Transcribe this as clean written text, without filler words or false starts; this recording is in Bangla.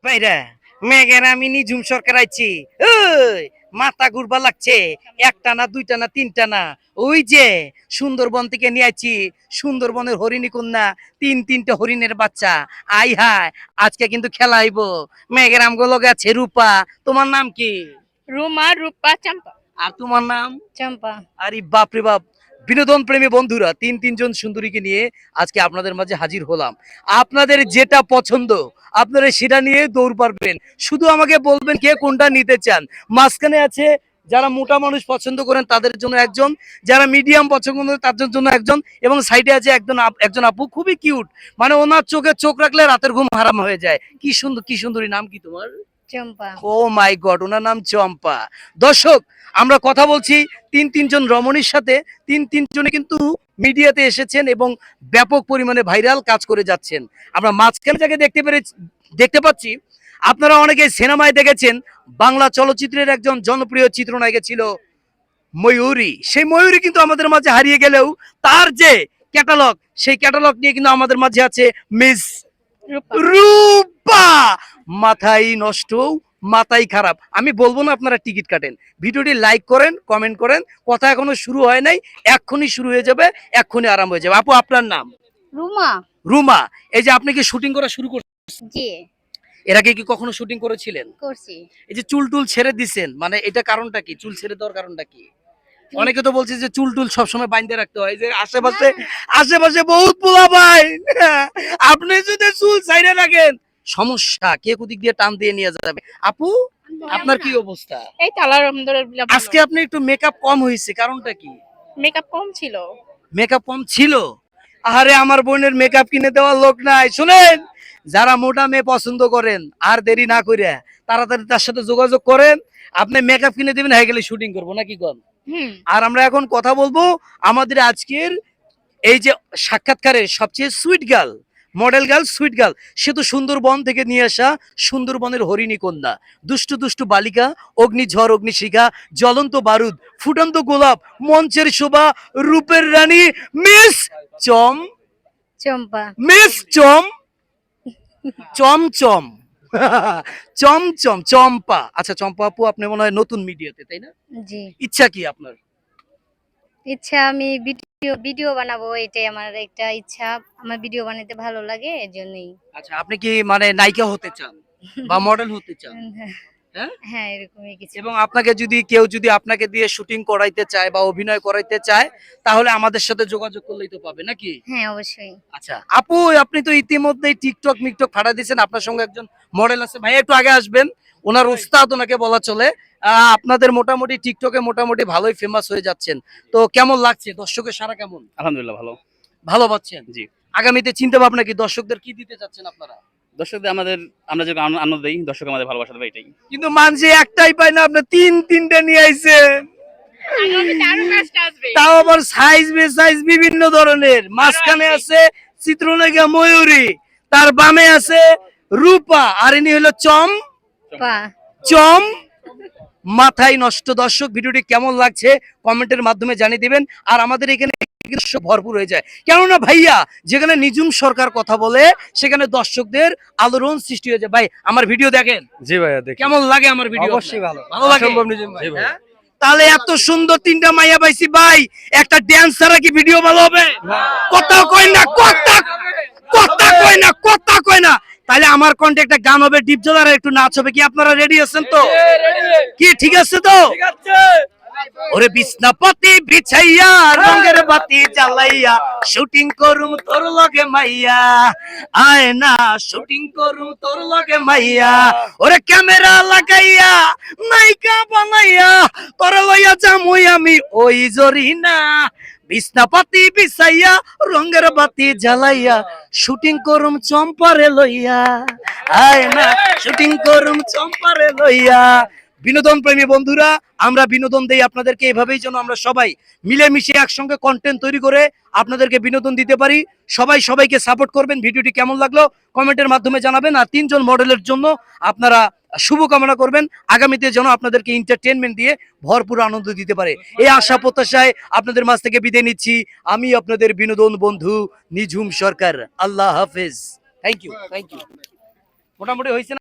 ভাইরা মেঘের আমি নিঝুম সরকার আইছি। ওই মাথা ঘুরবা লাগছে, একটা না দুইটা না তিনটা না, ওই যে সুন্দরবন থেকে নিয়ে আইছি সুন্দরবনের হরিণী কন্যা, তিনটা হরিণের বাচ্চা। আই হায়, আজকে কিন্তু খেলা হইব। মেঘের আমগো লগে আছে রূপা। তোমার নাম কি? রুমা, রূপা, চম্পা। আর তোমার নাম? চম্পা। আরে বাপরে বাপ! বিনোদন প্রেমী বন্ধুরা, তিনজন সুন্দরীকে নিয়ে আজকে আপনাদের মাঝে হাজির হলাম। আপনাদের যেটা পছন্দ আপনারা সেটা নিয়ে দৌড় পারবেন। শুধু আমাকে বলবেন কে কোনটা নিতে চান। মাঝখানে আছে যারা মোটা মানুষ পছন্দ করেন তাদের জন্য একজন, যারা মিডিয়াম পছন্দ করেন তাদের জন্য একজন, এবং সাইডে আছে একজন আপু, খুবই কিউট। মানে ওনার চোখে চোখ রাখলে রাতের ঘুম হারাম হয়ে যায়। কি সুন্দর, কি সুন্দরী! নাম কি তোমার? চম্পা। ও মাই গড, ওনার নাম চম্পা। দর্শক, আমরা কথা বলছি তিনজন রমণীর সাথে। তিনজনে কিন্তু মিডিয়াতে এসেছেন এবং ব্যাপক পরিমাণে ভাইরাল কাজ করে যাচ্ছেন। আমরা মাঝখানে যাকে দেখতে পাচ্ছি, আপনারা অনেকে সিনেমায় দেখেছেন, বাংলা চলচ্চিত্রের একজন জনপ্রিয় চিত্রনায়িকা ছিল ময়ূরী। সেই ময়ূরী কিন্তু আমাদের মাঝে হারিয়ে গেলেও তার যে ক্যাটালগ, সেই ক্যাটালগ নিয়ে কিন্তু আমাদের মাঝে আছে মিস রূপা। মাথায় নষ্ট, মাথায় খারাপ। আমি বলবো না আপনারা টিকিট কাটেন, ভিডিওটি লাইক করেন, কমেন্ট করেন। কথা এখনো শুরু হয় নাই, এক্ষুনি শুরু হয়ে যাবে, এক্ষুনি আরাম হয়ে যাবে। আপু, আপনার নাম? রুমা। রুমা। এই যে আপনি কি শুটিং করা শুরু করছেন? জি। এর আগে কি কখনো শুটিং করেছিলেন? করছি। এই যে চুল টুল ছেড়ে দিছেন, মানে এটা কারণটা কি? চুল ছেড়ে দেওয়ার কারণটা কি? অনেকে তো বলছে যে চুল টুল সবসময় বাইন্ধে রাখতে হয়, যে আশেপাশে বহুত পোলা ভাই। আপনি যদি চুল ছাইড়ে রাখেন সমস্যা, কে কোদিক দিয়ে টান দিয়ে নিয়ে যাবে। আপু, আপনার কি অবস্থা? এই তো আল্লাহর আলহামদুলিল্লাহ। আজকে আপনি একটু মেকআপ কম হয়েছে, কারণটা কি? মেকআপ কম ছিল। মেকআপ কম ছিল? আরে আমার বোনের মেকআপ কিনে দেওয়ার লোক নাই। শুনেন, যারা মোটা মেয়ে পছন্দ করেন, আর দেরি না করে তাড়াতাড়ি তার সাথে যোগাযোগ করেন। আপনি মেকআপ কিনে দিবেন, হয়ে গেলে শুটিং করবো, নাকি কোন? আর আমরা এখন কথা বলবো আমাদের আজকের এই যে সাক্ষাৎকারের সবচেয়ে sweet girl, model girl, sweet girl. সে তো সুন্দরবন থেকে নিয়ে আসা সুন্দরবনের হরিণী কন্যা, দুষ্টু দুষ্টু বালিকা, অগ্নিঝড় অগ্নিশিখা, জ্বলন্ত বারুদ, ফুটন্ত গোলাপ, মঞ্চের শোভা, রূপের রানী মিস চম চম্পা। মিস চমচম চমচম চম্পা। আচ্ছা চম্পা আপু, আপনি মনে হয় নতুন মিডিয়াতে, তাই না? জি। ইচ্ছা কি আপনার? ইচ্ছা আমি ভিডিও বানাবো, এটাই আমার একটা ইচ্ছা। আমার ভিডিও বানাতে ভালো লাগে, এজন্যই। আচ্ছা, আপনি কি মানে নায়িকা হতে চান বা মডেল হতে চান? হ্যাঁ, হ্যাঁ, এরকমই কিছু। এবং আপনাকে যদি কেউ আপনাকে দিয়ে শুটিং করাইতে চায় বা অভিনয় করাইতে চায়, তাহলে আমাদের সাথে যোগাযোগ করলেই তো পাবে, নাকি? হ্যাঁ, অবশ্যই। আচ্ছা আপু, আপনি তো ইতিমধ্যেই টিকটক মিকটক ফাটা দিয়েছেন, আপনার সঙ্গে একজন মডেল আছে। ভাই একটু আগে আসবেন, ওনার উস্তাদ ওনাকে বলা চলে। আপনাদের মোটামুটি টিকটকে মোটামুটি ভালোই ফেমাস হয়ে যাচ্ছেন। তো কেমন লাগছে, দর্শকের সাড়া কেমন? আলহামদুলিল্লাহ ভালো। ভালো পাচ্ছেন? জি। আগামীতে চিন্তা ভাবনা কি, দর্শকদের কি দিতে চাচ্ছেন আপনারা? দর্শকদের আমরা যে আনন্দ দেই, দর্শক আমাদের ভালোবাসা দেবে, এটাই। কিন্তু মানছি একটাই পায় না, আপনি তিনটা নিয়ে আইছেন, তাও আবার সাইজ বে সাইজ বিভিন্ন ধরনের। মাঝখানে আছে চিত্রনায়িকা ময়ূরী, তার বামে আছে রূপা, আর ইনি হলো চম মাথায় নষ্ট। দর্শক, ভিডিওটি কেমন লাগছে কমেন্টের মাধ্যমে জানিয়ে দিবেন। আর আমাদের এখানে ভরপুর হয়ে যায়, কেননা ভাইয়া যেখানে নিঝুম সরকার কথা বলে সেখানে দর্শকদের আলোড়ন সৃষ্টি হয়ে যায়। ভাই, আমার ভিডিও দেখেন? জি ভাইয়া, দেখি। কেমন লাগে আমার ভিডিও? অবশ্যই ভালো। ভালো লাগে? অসম্ভব নিঝুম ভাই। হ্যাঁ? তাহলে এত সুন্দর তিনটা মাইয়া পাইছি ভাই, একটা ড্যান্স ছাড়া কি ভিডিও ভালো হবে? কথা কই না, কথা কই না। তাহলে আমার কণ্ঠে একটা গান হবে, ডিপজলার একটু নাচ হবে। কি আপনারা রেডি আছেন তো? কি ঠিক আছে তো? ওরে বিছনাপতি বিছাইয়া, রঙের বাতি জ্বালাইয়া, শুটিং করুম তোর লগে মাইয়া, আয় না শুটিং করুম তোর লগে মাইয়া, ওরে ক্যামেরা লাগাইয়া নায়িকা বানাইয়া, তোর লইয়া যামুই আমি ওই জরিনা, বিছনাপাতি বিছাইয়া, রঙের বাতি জ্বালাইয়া, শুটিং করুম চম্পারে লইয়া, আয় না শুটিং করুম চম্পারে লইয়া। বিনোদন প্রেমী বন্ধুরা, আমরা বিনোদন দেই আপনাদেরকে, এভাবেই যেন আমরা সবাই মিলেমিশে একসঙ্গে কন্টেন্ট তৈরি করে আপনাদেরকে বিনোদন দিতে পারি। সবাই সবাইকে সাপোর্ট করবেন। ভিডিওটি কেমন লাগলো কমেন্টের মাধ্যমে জানাবেন। আর তিনজন মডেলের জন্য আপনারা শুভকামনা করবেন, আগামীতে যেন আপনাদেরকে এন্টারটেনমেন্ট দিয়ে ভরপুর আনন্দ দিতে পারে। এই আশা প্রত্যাশায় আপনাদের মাঝ থেকে বিদায় নিচ্ছি। আমি আপনাদের বিনোদন বন্ধু নিঝুম সরকার। আল্লাহ হাফেজ। Thank you. মোটামুটি হয়েছে না?